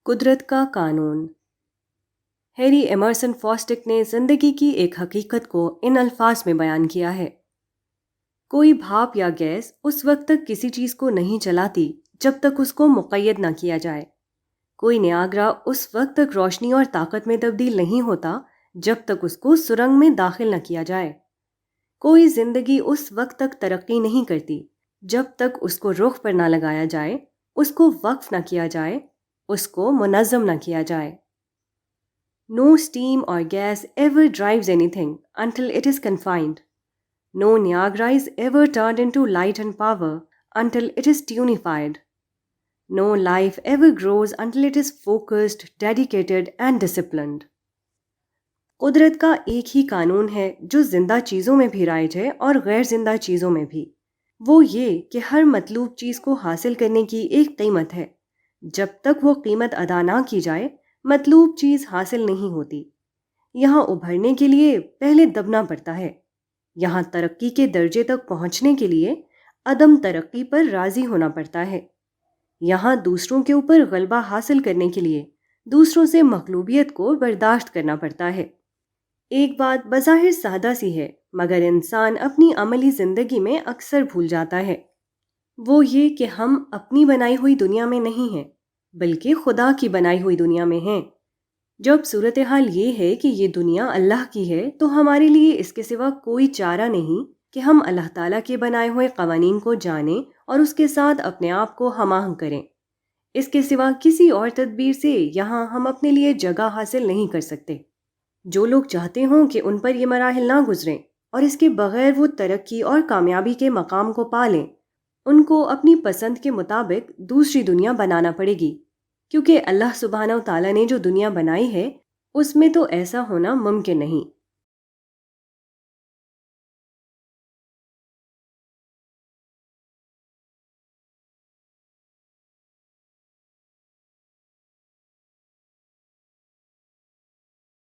قدرت کا قانون۔ ہیری ایمرسن فوسٹک نے زندگی کی ایک حقیقت کو ان الفاظ میں بیان کیا ہے: کوئی بھاپ یا گیس اس وقت تک کسی چیز کو نہیں چلاتی جب تک اس کو مقید نہ کیا جائے۔ کوئی نیاگرا اس وقت تک روشنی اور طاقت میں تبدیل نہیں ہوتا جب تک اس کو سرنگ میں داخل نہ کیا جائے۔ کوئی زندگی اس وقت تک ترقی نہیں کرتی جب تک اس کو رخ پر نہ لگایا جائے، اس کو وقف نہ کیا جائے، اس کو منظم نہ کیا جائے۔ No steam or gas ever drives anything until it is confined. No Niagara is ever turned into light and power until it is tunified. No life ever grows until it is focused, dedicated and disciplined. قدرت کا ایک ہی قانون ہے جو زندہ چیزوں میں بھی رائج ہے اور غیر زندہ چیزوں میں بھی۔ وہ یہ کہ ہر مطلوب چیز کو حاصل کرنے کی ایک قیمت ہے۔ جب تک وہ قیمت ادا نہ کی جائے، مطلوب چیز حاصل نہیں ہوتی۔ یہاں ابھرنے کے لیے پہلے دبنا پڑتا ہے۔ یہاں ترقی کے درجے تک پہنچنے کے لیے عدم ترقی پر راضی ہونا پڑتا ہے۔ یہاں دوسروں کے اوپر غلبہ حاصل کرنے کے لیے دوسروں سے مغلوبیت کو برداشت کرنا پڑتا ہے۔ ایک بات بظاہر سادہ سی ہے، مگر انسان اپنی عملی زندگی میں اکثر بھول جاتا ہے۔ وہ یہ کہ ہم اپنی بنائی ہوئی دنیا میں نہیں ہیں، بلکہ خدا کی بنائی ہوئی دنیا میں ہیں۔ جب صورتحال یہ ہے کہ یہ دنیا اللہ کی ہے تو ہمارے لیے اس کے سوا کوئی چارہ نہیں کہ ہم اللہ تعالیٰ کے بنائے ہوئے قوانین کو جانیں اور اس کے ساتھ اپنے آپ کو ہم آہنگ کریں۔ اس کے سوا کسی اور تدبیر سے یہاں ہم اپنے لیے جگہ حاصل نہیں کر سکتے۔ جو لوگ چاہتے ہوں کہ ان پر یہ مراحل نہ گزریں اور اس کے بغیر وہ ترقی اور کامیابی کے مقام کو پا لیں، ان کو اپنی پسند کے مطابق دوسری دنیا بنانا پڑے گی، کیونکہ اللہ سبحانہ و تعالیٰ نے جو دنیا بنائی ہے اس میں تو ایسا ہونا ممکن نہیں۔